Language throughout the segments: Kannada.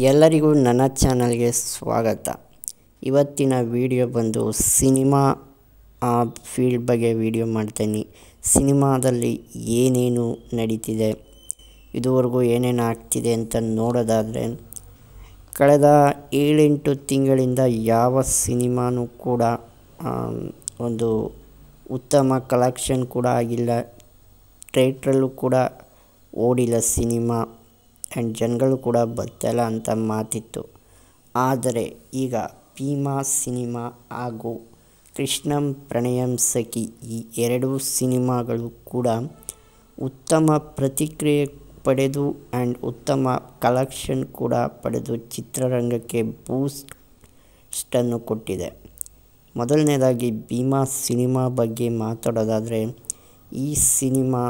ಎಲ್ಲರಿಗೂ ನನ್ನ ಚಾನಲ್ಗೆ ಸ್ವಾಗತ. ಇವತ್ತಿನ ವಿಡಿಯೋ ಬಂದು ಸಿನಿಮಾ ಫೀಲ್ಡ್ ಬಗ್ಗೆ ವಿಡಿಯೋ ಮಾಡ್ತೀನಿ. ಸಿನಿಮಾದಲ್ಲಿ ಏನೇನು ನಡೀತಿದೆ, ಇದುವರೆಗೂ ಏನೇನು ಆಗ್ತಿದೆ ಅಂತ ನೋಡೋದಾದರೆ, ಕಳೆದ 7-8 ತಿಂಗಳಿಂದ ಯಾವ ಸಿನಿಮಾನೂ ಕೂಡ ಒಂದು ಉತ್ತಮ ಕಲೆಕ್ಷನ್ ಕೂಡ ಆಗಿಲ್ಲ. ಥಿಯೇಟ್ರಲ್ಲೂ ಕೂಡ ಓಡಿಲ್ಲ ಸಿನಿಮಾ ಆ್ಯಂಡ್ ಜನಗಳು ಕೂಡ ಬರ್ತಾಯಿಲ್ಲ ಅಂತ ಮಾತಿತ್ತು. ಆದರೆ ಈಗ ಭೀಮಾ ಸಿನಿಮಾ ಹಾಗೂ ಕೃಷ್ಣಂ ಪ್ರಣಯಂ ಸಖಿ ಈ ಎರಡೂ ಸಿನಿಮಾಗಳು ಕೂಡ ಉತ್ತಮ ಪ್ರತಿಕ್ರಿಯೆ ಪಡೆದು ಆ್ಯಂಡ್ ಉತ್ತಮ ಕಲೆಕ್ಷನ್ ಕೂಡ ಪಡೆದು ಚಿತ್ರರಂಗಕ್ಕೆ ಬೂಸ್ಟನ್ನು ಕೊಟ್ಟಿದೆ. ಮೊದಲನೇದಾಗಿ ಭೀಮಾ ಸಿನಿಮಾ ಬಗ್ಗೆ ಮಾತಾಡೋದಾದರೆ, ಈ ಸಿನಿಮಾ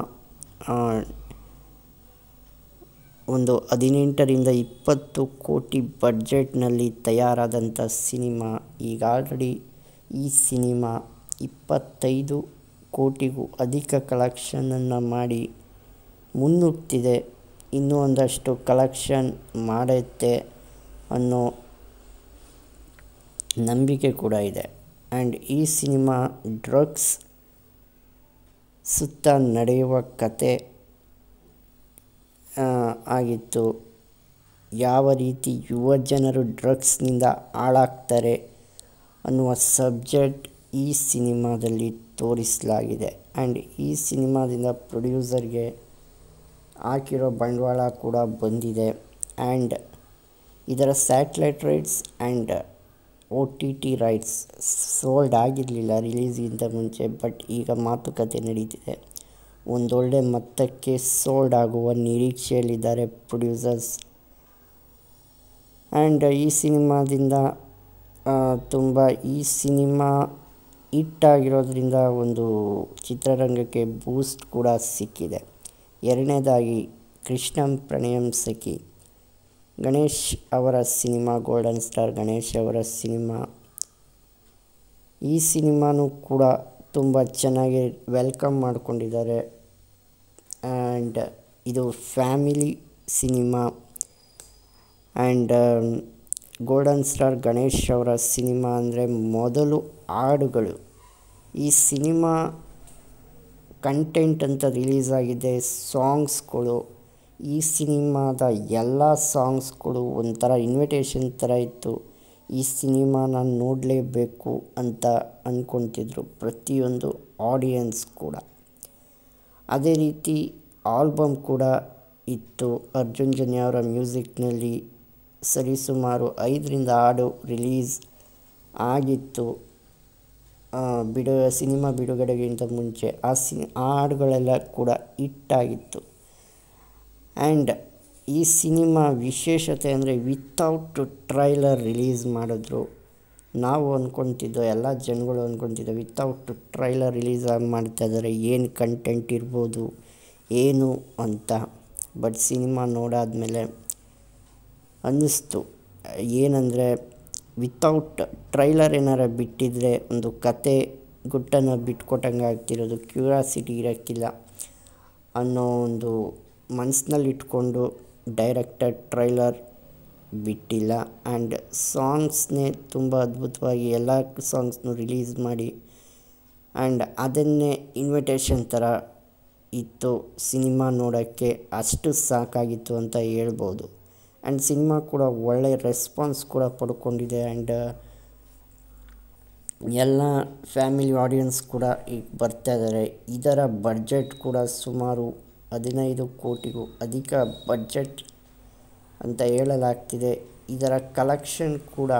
ಒಂದು 18-20 ಕೋಟಿ ಬಡ್ಜೆಟ್ನಲ್ಲಿ ತಯಾರಾದಂಥ ಸಿನಿಮಾ. ಈಗ ಆಲ್ರೆಡಿ ಈ ಸಿನಿಮಾ 25 ಕೋಟಿಗೂ ಅಧಿಕ ಕಲೆಕ್ಷನನ್ನು ಮಾಡಿ ಮುನ್ನುಗ್ತಿದೆ. ಇನ್ನೂ ಒಂದಷ್ಟು ಕಲೆಕ್ಷನ್ ಮಾಡುತ್ತೆ ಅನ್ನೋ ನಂಬಿಕೆ ಕೂಡ ಇದೆ. ಆ್ಯಂಡ್ ಈ ಸಿನಿಮಾ ಡ್ರಗ್ಸ್ ಸುತ್ತ ನಡೆಯುವ ಕತೆ ಆಗಿತ್ತು. ಯಾವ ರೀತಿ ಯುವ ಜನರು ಡ್ರಗ್ಸ್ನಿಂದ ಹಾಳಾಗ್ತಾರೆ ಅನ್ನುವ ಸಬ್ಜೆಕ್ಟ್ ಈ ಸಿನಿಮಾದಲ್ಲಿ ತೋರಿಸಲಾಗಿದೆ. ಆ್ಯಂಡ್ ಈ ಸಿನಿಮಾದಿಂದ ಪ್ರೊಡ್ಯೂಸರ್ಗೆ ಹಾಕಿರೋ ಬಂಡವಾಳ ಕೂಡ ಬಂದಿದೆ. ಆ್ಯಂಡ್ ಇದರ satellite rights and OTT rights sold ಆಗಿರಲಿಲ್ಲ ರಿಲೀಸ್ಗಿಂತ ಮುಂಚೆ. ಬಟ್ ಈಗ ಮಾತುಕತೆ ನಡೀತಿದೆ. ಒಂದೊಳ್ಳೆ ಮೊತ್ತಕ್ಕೆ ಸೋಲ್ಡ್ ಆಗುವ ನಿರೀಕ್ಷೆಯಲ್ಲಿದ್ದಾರೆ ಪ್ರೊಡ್ಯೂಸರ್ಸ್. ಆ್ಯಂಡ್ ಈ ಸಿನಿಮಾದಿಂದ ಈ ಸಿನಿಮಾ ಹಿಟ್ಟಾಗಿರೋದ್ರಿಂದ ಒಂದು ಚಿತ್ರರಂಗಕ್ಕೆ ಬೂಸ್ಟ್ ಕೂಡ ಸಿಕ್ಕಿದೆ. ಎರಡನೇದಾಗಿ ಕೃಷ್ಣಂ ಪ್ರಣಯಂ ಸಖಿ, ಗಣೇಶ್ ಅವರ ಸಿನಿಮಾ, ಗೋಲ್ಡನ್ ಸ್ಟಾರ್ ಗಣೇಶ್ ಅವರ ಸಿನಿಮಾ. ಈ ಸಿನಿಮಾನೂ ಕೂಡ ತುಂಬ ಚೆನ್ನಾಗಿ ವೆಲ್ಕಮ್ ಮಾಡಿಕೊಂಡಿದ್ದಾರೆ. ಆ್ಯಂಡ್ ಇದು family cinema. And golden star Ganesh ಅವರ ಸಿನಿಮಾ ಅಂದರೆ ಮೊದಲು ಹಾಡುಗಳು. ಈ ಸಿನಿಮಾ ಕಂಟೆಂಟ್ ಅಂತ ರಿಲೀಸ್ ಆಗಿದೆ. ಸಾಂಗ್ಸ್ಗಳು, ಈ ಸಿನಿಮಾದ ಎಲ್ಲ ಸಾಂಗ್ಸ್ಗಳು ಒಂಥರ ಇನ್ವಿಟೇಷನ್ ಥರ ಇತ್ತು. ಈ ಸಿನಿಮಾನ ನೋಡಲೇಬೇಕು ಅಂತ ಅಂದ್ಕೊತಿದ್ರು ಪ್ರತಿಯೊಂದು ಆಡಿಯನ್ಸ್ ಕೂಡ. ಅದೇ ರೀತಿ ಆಲ್ಬಮ್ ಕೂಡ ಇತ್ತು. ಅರ್ಜುನ್ ಜನ್ಯ ಅವರ ಮ್ಯೂಸಿಕ್ನಲ್ಲಿ ಸರಿಸುಮಾರು 5 ಹಾಡು ರಿಲೀಸ್ ಆಗಿತ್ತು ಸಿನಿಮಾ ಬಿಡುಗಡೆಗಿಂತ ಮುಂಚೆ. ಆ ಹಾಡುಗಳೆಲ್ಲ ಕೂಡ ಹಿಟ್ಟಾಗಿತ್ತು. ಆ್ಯಂಡ್ ಈ ಸಿನಿಮಾ ವಿಶೇಷತೆ ಅಂದರೆ ವಿತೌಟ್ ಟ್ರೈಲರ್ ರಿಲೀಸ್ ಮಾಡಿದ್ರು. ನಾವು ಅಂದ್ಕೊತಿದ್ದೋ, ಎಲ್ಲ ಜನಗಳು ಅಂದ್ಕೊತಿದ್ದೋ ವಿತೌಟ್ ಟ್ರೈಲರ್ ರಿಲೀಸ್ ಮಾಡ್ತಾಯಿದ್ದಾರೆ, ಏನು ಕಂಟೆಂಟ್ ಇರ್ಬೋದು ಏನು ಅಂತ. ಬಟ್ ಸಿನಿಮಾ ನೋಡಾದಮೇಲೆ ಅನ್ನಿಸ್ತು, ಏನಂದರೆ ವಿತೌಟ್ ಟ್ರೈಲರ್ ಏನಾರ ಬಿಟ್ಟಿದ್ರೆ ಒಂದು ಕತೆ ಗುಟ್ಟನ್ನು ಬಿಟ್ಕೊಟ್ಟಂಗೆ ಆಗ್ತಿರೋದು, ಕ್ಯೂರಿಯಾಸಿಟಿ ಇರೋಕ್ಕಿಲ್ಲ ಅನ್ನೋ ಒಂದು ಮನಸ್ಸಿನಲ್ಲಿ ಇಟ್ಕೊಂಡು ಡೈರೆಕ್ಟರ್ ಟ್ರೈಲರ್ ಬಿಟ್ಟಿಲ್ಲ. ಆ್ಯಂಡ್ ಸಾಂಗ್ಸ್ನೇ ತುಂಬ ಅದ್ಭುತವಾಗಿ ಎಲ್ಲ ಸಾಂಗ್ಸ್ನೂ ರಿಲೀಸ್ ಮಾಡಿ ಆ್ಯಂಡ್ ಅದನ್ನೇ ಇನ್ವಿಟೇಷನ್ ಥರ ಇತ್ತು ಸಿನಿಮಾ ನೋಡೋಕ್ಕೆ. ಅಷ್ಟು ಸಾಕಾಗಿತ್ತು ಅಂತ ಹೇಳ್ಬೋದು. ಆ್ಯಂಡ್ ಸಿನಿಮಾ ಕೂಡ ಒಳ್ಳೆಯ ರೆಸ್ಪಾನ್ಸ್ ಕೂಡ ಪಡ್ಕೊಂಡಿದೆ. ಆ್ಯಂಡ್ ಎಲ್ಲ ಫ್ಯಾಮಿಲಿ ಆಡಿಯನ್ಸ್ ಕೂಡ ಈಗ ಬರ್ತಾಯಿದ್ದಾರೆ. ಇದರ ಬಡ್ಜೆಟ್ ಕೂಡ ಸುಮಾರು 15 ಕೋಟಿಗೂ ಅಧಿಕ ಬಡ್ಜೆಟ್ ಅಂತ ಹೇಳಲಾಗ್ತಿದೆ. ಇದರ ಕಲೆಕ್ಷನ್ ಕೂಡ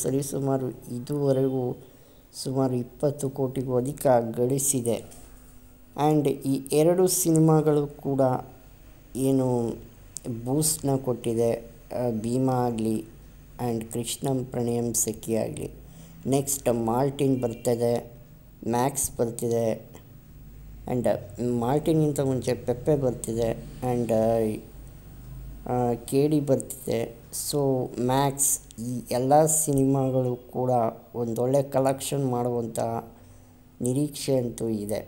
ಸರಿಸುಮಾರು ಇದುವರೆಗೂ ಸುಮಾರು 20 ಕೋಟಿಗೂ ಅಧಿಕ ಗಳಿಸಿದೆ. ಆ್ಯಂಡ್ ಈ ಎರಡು ಸಿನಿಮಾಗಳು ಕೂಡ ಏನು ಬೂಸ್ಟ್ನ ಕೊಟ್ಟಿದೆ, ಭೀಮಾ ಆಗಲಿ ಆ್ಯಂಡ್ ಕೃಷ್ಣಂ ಪ್ರಣಯಂ ಸಖಿ ಆಗಲಿ. ನೆಕ್ಸ್ಟ್ ಮಾರ್ಟಿನ್ ಬರ್ತಿದೆ, ಮ್ಯಾಕ್ಸ್ ಬರ್ತಿದೆ, ಆ್ಯಂಡ್ ಮಾರ್ಟಿನ್ಗಿಂತ ಮುಂಚೆ ಪೆಪ್ಪೆ ಬರ್ತಿದೆ, ಆ್ಯಂಡ್ KD ಬರ್ತಿದೆ. ಸೊ ಮ್ಯಾಕ್ಸ್, ಈ ಎಲ್ಲ ಸಿನಿಮಾಗಳು ಕೂಡ ಒಂದೊಳ್ಳೆ ಕಲೆಕ್ಷನ್ ಮಾಡುವಂಥ ನಿರೀಕ್ಷೆ ಅಂತೂ ಇದೆ.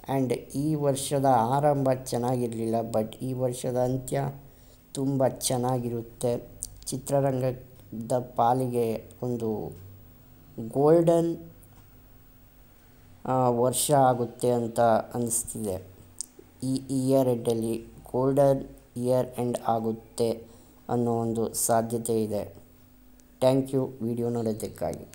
ಆ್ಯಂಡ್ ಈ ವರ್ಷದ ಆರಂಭ ಚೆನ್ನಾಗಿರಲಿಲ್ಲ, ಬಟ್ ಈ ವರ್ಷದ ಅಂತ್ಯ ತುಂಬ ಚೆನ್ನಾಗಿರುತ್ತೆ. ಚಿತ್ರರಂಗದ ಪಾಲಿಗೆ ಒಂದು ಗೋಲ್ಡನ್ ವರ್ಷ ಆಗುತ್ತೆ ಅಂತ ಅನಿಸ್ತಿದೆ. ಈ ಇಯರ್ ಎಂಡಲ್ಲಿ ಗೋಲ್ಡನ್ ಇಯರ್ ಎಂಡ್ ಆಗುತ್ತೆ ಅನ್ನೋ ಒಂದು ಸಾಧ್ಯತೆ ಇದೆ. Thank you video ನೋಡೋದಕ್ಕಾಗಿ.